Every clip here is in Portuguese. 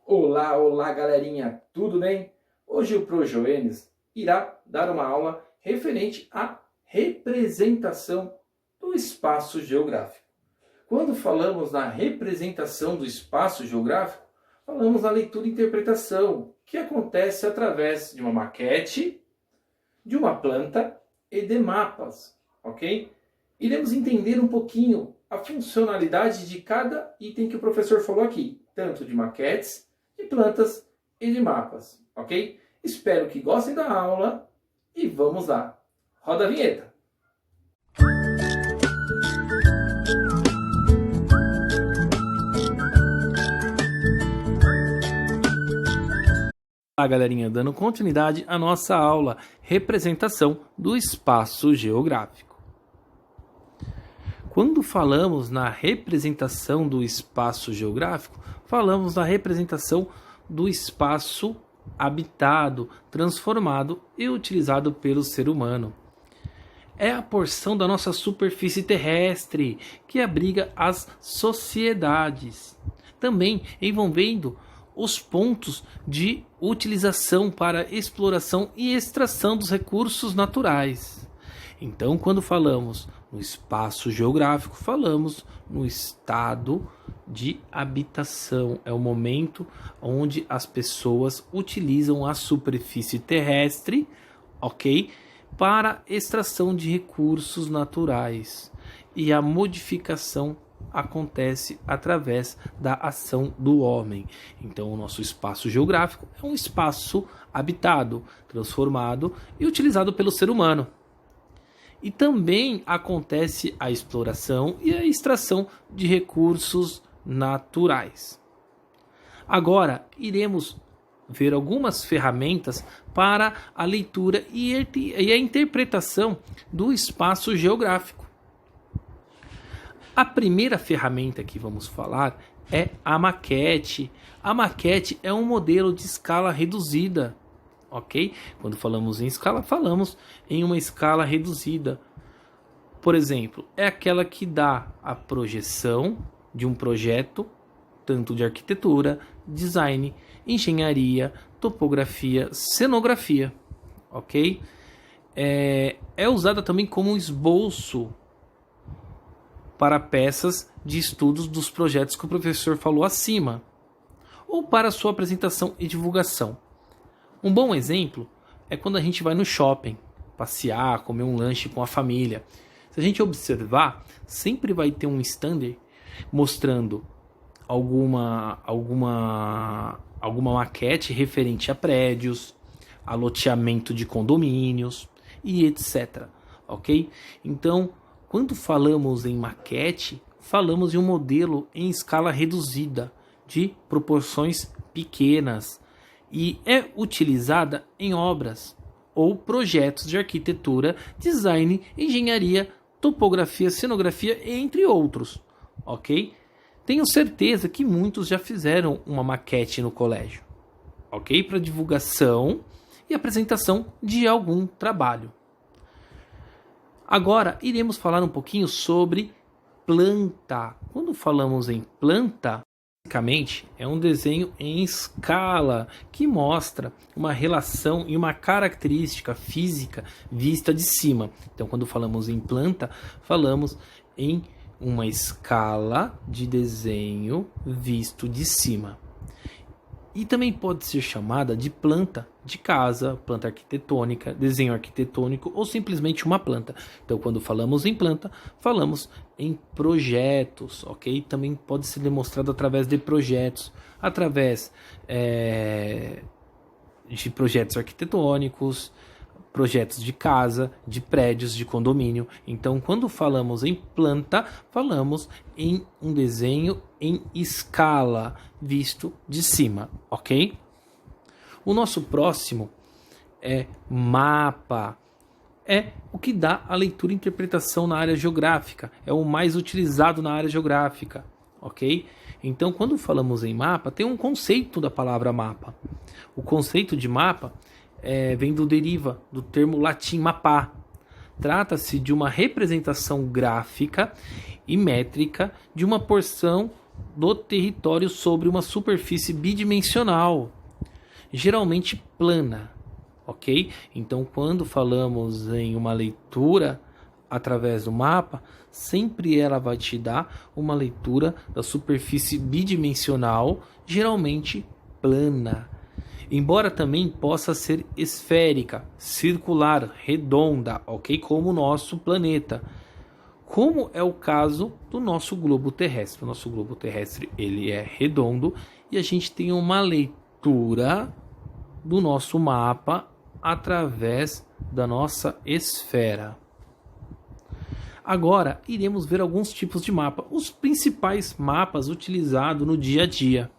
Olá, olá galerinha, tudo bem? Hoje o Pro Joenis irá dar uma aula referente à representação do espaço geográfico. Quando falamos na representação do espaço geográfico, falamos na leitura e interpretação, que acontece através de uma maquete, de uma planta e de mapas, ok? Iremos entender um pouquinho a funcionalidade de cada item que o professor falou aqui, tanto de maquetes, de plantas e de mapas, ok? Espero que gostem da aula e vamos lá. Roda a vinheta! Olá, galerinha, dando continuidade à nossa aula Representação do Espaço Geográfico. Quando falamos na representação do espaço geográfico, falamos na representação do espaço habitado, transformado e utilizado pelo ser humano. É a porção da nossa superfície terrestre que abriga as sociedades, também envolvendo os pontos de utilização para exploração e extração dos recursos naturais. Então, quando falamos no espaço geográfico, falamos no estado de habitação. É o momento onde as pessoas utilizam a superfície terrestre, ok? Para extração de recursos naturais. E a modificação acontece através da ação do homem. Então, o nosso espaço geográfico é um espaço habitado, transformado e utilizado pelo ser humano. E também acontece a exploração e a extração de recursos naturais. Agora, iremos ver algumas ferramentas para a leitura e a interpretação do espaço geográfico. A primeira ferramenta que vamos falar é a maquete. A maquete é um modelo de escala reduzida. Ok? Quando falamos em escala, falamos em uma escala reduzida. Por exemplo, é aquela que dá a projeção de um projeto, tanto de arquitetura, design, engenharia, topografia, cenografia. Ok? É usada também como esboço para peças de estudos dos projetos que o professor falou acima, ou para sua apresentação e divulgação. Um bom exemplo é quando a gente vai no shopping, passear, comer um lanche com a família. Se a gente observar, sempre vai ter um stand mostrando alguma maquete referente a prédios, a loteamento de condomínios e etc. Ok? Então, quando falamos em maquete, falamos em um modelo em escala reduzida, de proporções pequenas, e é utilizada em obras ou projetos de arquitetura, design, engenharia, topografia, cenografia, entre outros, ok? Tenho certeza que muitos já fizeram uma maquete no colégio, ok? Para divulgação e apresentação de algum trabalho. Agora, iremos falar um pouquinho sobre planta. Quando falamos em planta, basicamente, é um desenho em escala que mostra uma relação e uma característica física vista de cima. Então, quando falamos em planta, falamos em uma escala de desenho visto de cima. E também pode ser chamada de planta de casa, planta arquitetônica, desenho arquitetônico ou simplesmente uma planta. Então, quando falamos em planta, falamos em projetos, ok? Também pode ser demonstrado através de projetos, através de projetos arquitetônicos, projetos de casa, de prédios, de condomínio. Então, quando falamos em planta, falamos em um desenho em escala, visto de cima, ok? O nosso próximo é mapa. É o que dá a leitura e interpretação na área geográfica. É o mais utilizado na área geográfica, ok? Então, quando falamos em mapa, tem um conceito da palavra mapa. O conceito de mapa deriva do termo latim mapá. Trata-se de uma representação gráfica e métrica de uma porção do território sobre uma superfície bidimensional, geralmente plana, ok? Então, quando falamos em uma leitura através do mapa, sempre ela vai te dar uma leitura da superfície bidimensional, geralmente plana. Embora também possa ser esférica, circular, redonda, ok? Como o nosso planeta. Como é o caso do nosso globo terrestre. O nosso globo terrestre ele é redondo e a gente tem uma leitura do nosso mapa através da nossa esfera. Agora, iremos ver alguns tipos de mapa, os principais mapas utilizados no dia a dia,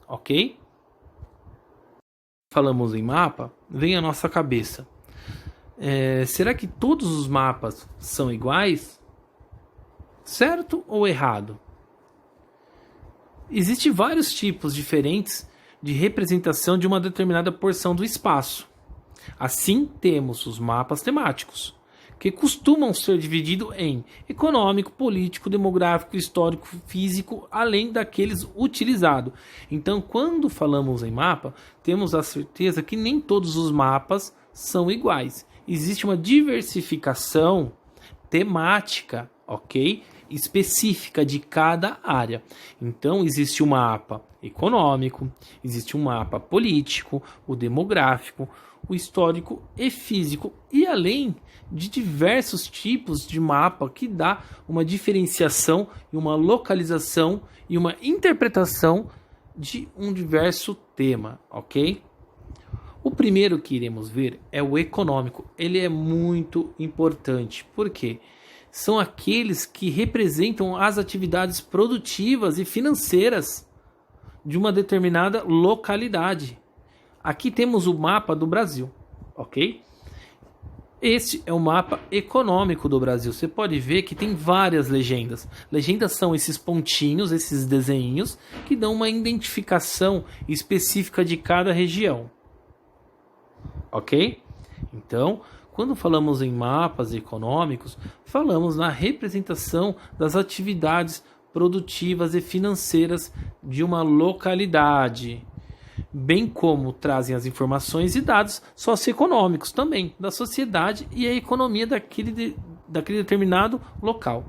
ok? Falamos em mapa, vem à nossa cabeça. Será que todos os mapas são iguais? Certo ou errado? Existem vários tipos diferentes de representação de uma determinada porção do espaço. Assim, temos os mapas temáticos, que costumam ser divididos em econômico, político, demográfico, histórico, físico, além daqueles utilizados. Então, quando falamos em mapa, temos a certeza que nem todos os mapas são iguais. Existe uma diversificação temática, ok? Específica de cada área. Então, existe um mapa econômico, existe um mapa político, o demográfico, o histórico e físico, e além de diversos tipos de mapa que dá uma diferenciação e uma localização e uma interpretação de um diverso tema, ok? O primeiro que iremos ver é o econômico. Ele é muito importante, porque são aqueles que representam as atividades produtivas e financeiras de uma determinada localidade. Aqui temos o mapa do Brasil, ok? Este é o mapa econômico do Brasil. Você pode ver que tem várias legendas. Legendas são esses pontinhos, esses desenhos, que dão uma identificação específica de cada região. Ok? Então, quando falamos em mapas econômicos, falamos na representação das atividades produtivas e financeiras de uma localidade, bem como trazem as informações e dados socioeconômicos também da sociedade e a economia daquele determinado local,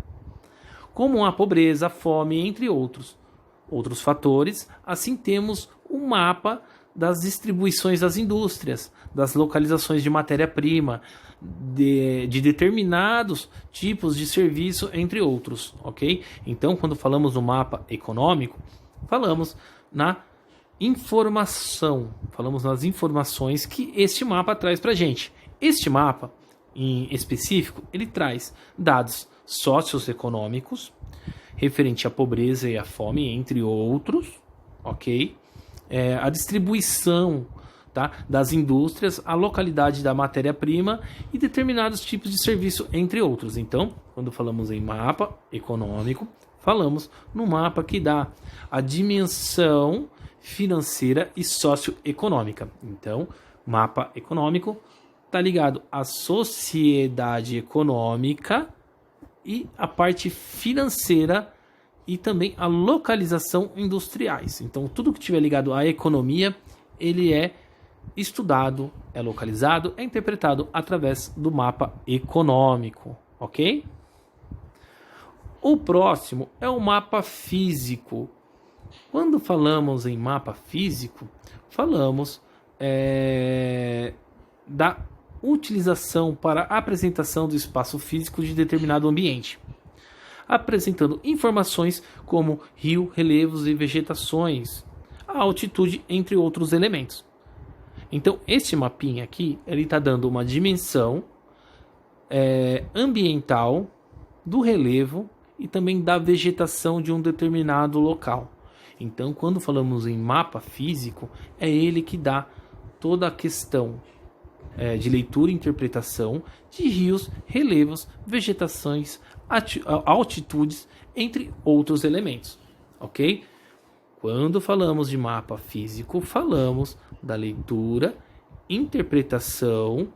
como a pobreza, a fome, entre outros fatores. Assim temos um mapa das distribuições das indústrias, das localizações de matéria-prima, de determinados tipos de serviço, entre outros, ok? Então, quando falamos no mapa econômico, falamos na informação, falamos nas informações que este mapa traz para a gente. Este mapa, em específico, ele traz dados socioeconômicos, referente à pobreza e à fome, entre outros, ok? A distribuição, tá, das indústrias, a localidade da matéria-prima e determinados tipos de serviço, entre outros. Então, quando falamos em mapa econômico, falamos no mapa que dá a dimensão financeira e socioeconômica. Então, mapa econômico está ligado à sociedade econômica e a parte financeira e também a localização industriais. Então, tudo que estiver ligado à economia, ele é estudado, é localizado, é interpretado através do mapa econômico, ok? O próximo é o mapa físico. Quando falamos em mapa físico, falamos da utilização para a apresentação do espaço físico de determinado ambiente, apresentando informações como rio, relevos e vegetações, a altitude, entre outros elementos. Então, este mapinha aqui, ele está dando uma dimensão ambiental do relevo e também da vegetação de um determinado local. Então, quando falamos em mapa físico, é ele que dá toda a questão de leitura e interpretação de rios, relevos, vegetações, altitudes, entre outros elementos, ok? Quando falamos de mapa físico, falamos da leitura, interpretação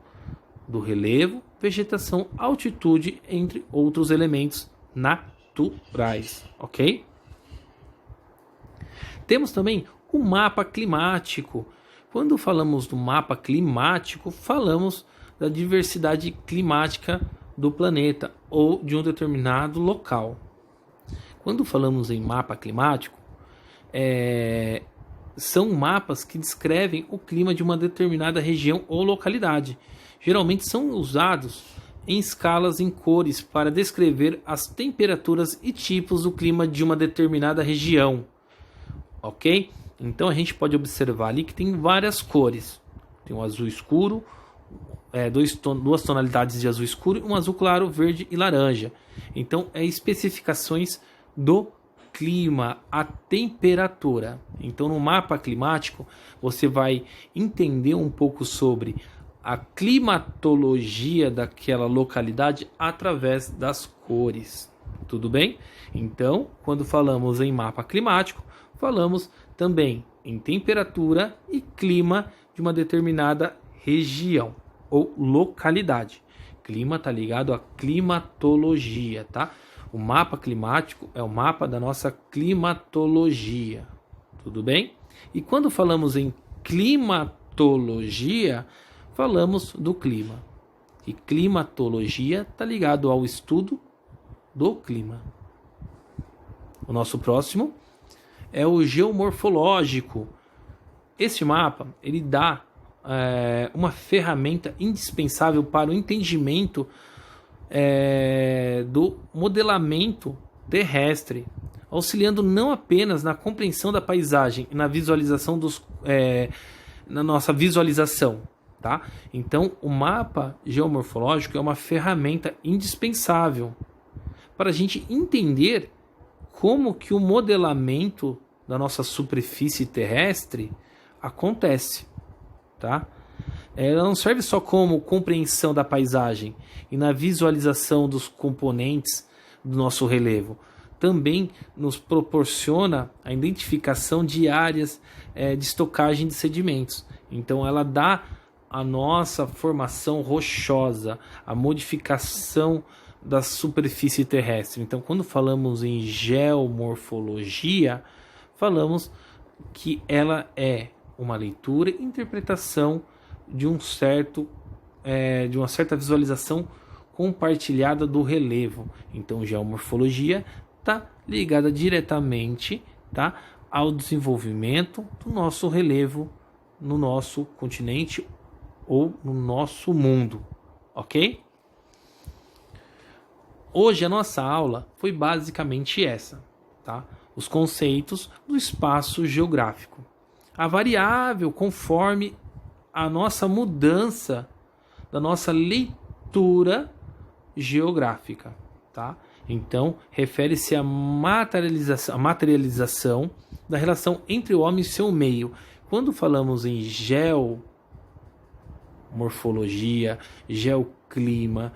do relevo, vegetação, altitude, entre outros elementos naturais, ok? Temos também o mapa climático. Quando falamos do mapa climático, falamos da diversidade climática do planeta ou de um determinado local. Quando falamos em mapa climático, são mapas que descrevem o clima de uma determinada região ou localidade. Geralmente são usados em escalas em cores para descrever as temperaturas e tipos do clima de uma determinada região. Ok? Então a gente pode observar ali que tem várias cores. Tem o azul escuro, duas tonalidades de azul escuro, um azul claro, verde e laranja. Então especificações do clima, a temperatura. Então no mapa climático você vai entender um pouco sobre a climatologia daquela localidade através das cores. Tudo bem? Então, quando falamos em mapa climático, falamos também em temperatura e clima de uma determinada região ou localidade. Clima está ligado à climatologia, tá? O mapa climático é o mapa da nossa climatologia. Tudo bem? E quando falamos em climatologia, falamos do clima. E climatologia está ligado ao estudo do clima. O nosso próximo é o geomorfológico. Este mapa ele dá uma ferramenta indispensável para o entendimento do modelamento terrestre, auxiliando não apenas na compreensão da paisagem e na visualização na nossa visualização, tá? Então, o mapa geomorfológico é uma ferramenta indispensável para a gente entender como que o modelamento da nossa superfície terrestre acontece, tá? Ela não serve só como compreensão da paisagem e na visualização dos componentes do nosso relevo. Também nos proporciona a identificação de áreas de estocagem de sedimentos. Então ela dá a nossa formação rochosa, a modificação da superfície terrestre. Então quando falamos em geomorfologia, falamos que ela é uma leitura e interpretação de uma certa visualização compartilhada do relevo. Então, geomorfologia está ligada diretamente, tá, ao desenvolvimento do nosso relevo no nosso continente ou no nosso mundo, ok? Hoje a nossa aula foi basicamente essa, tá? Os conceitos do espaço geográfico. A variável conforme a nossa mudança da nossa leitura geográfica, tá? Então, refere-se à materialização da relação entre o homem e seu meio. Quando falamos em geomorfologia, geoclima,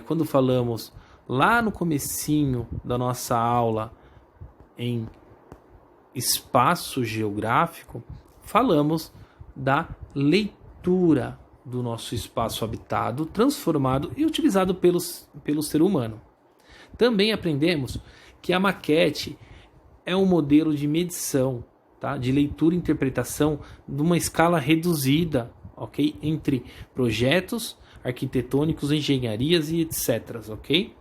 quando falamos lá no comecinho da nossa aula em espaço geográfico, falamos da leitura do nosso espaço habitado, transformado e utilizado pelo ser humano. Também aprendemos que a maquete é um modelo de medição, tá? De leitura e interpretação de uma escala reduzida, ok? Entre projetos arquitetônicos, engenharias e etc, ok?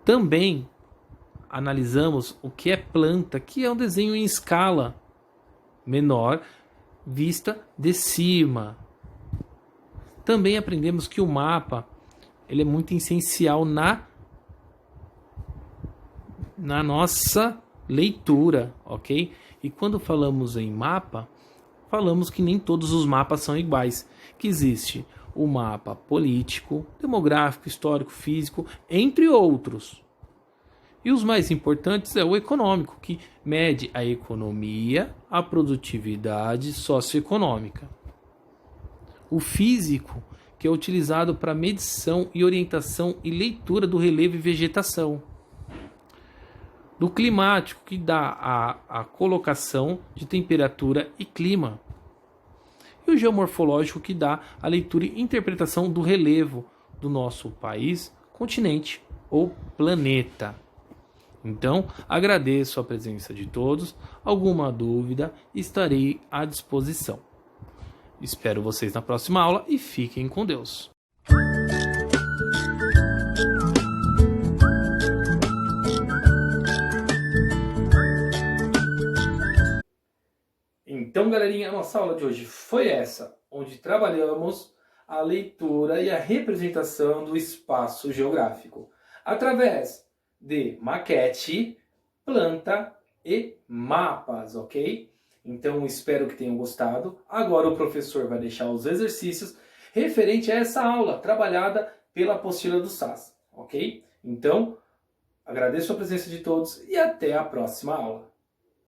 Também analisamos o que é planta, que é um desenho em escala menor, vista de cima. Também aprendemos que o mapa ele é muito essencial na nossa leitura, ok? E quando falamos em mapa, falamos que nem todos os mapas são iguais, que existe o mapa político, demográfico, histórico, físico, entre outros. E os mais importantes é o econômico, que mede a economia, a produtividade socioeconômica. O físico, que é utilizado para medição e orientação e leitura do relevo e vegetação. Do climático, que dá a colocação de temperatura e clima. E o geomorfológico, que dá a leitura e interpretação do relevo do nosso país, continente ou planeta. Então, agradeço a presença de todos. Alguma dúvida, estarei à disposição. Espero vocês na próxima aula e fiquem com Deus. Então, galerinha, a nossa aula de hoje foi essa, onde trabalhamos a leitura e a representação do espaço geográfico através de maquete, planta e mapas, ok? Então, espero que tenham gostado. Agora o professor vai deixar os exercícios referente a essa aula trabalhada pela apostila do SAS, ok? Então, agradeço a presença de todos e até a próxima aula.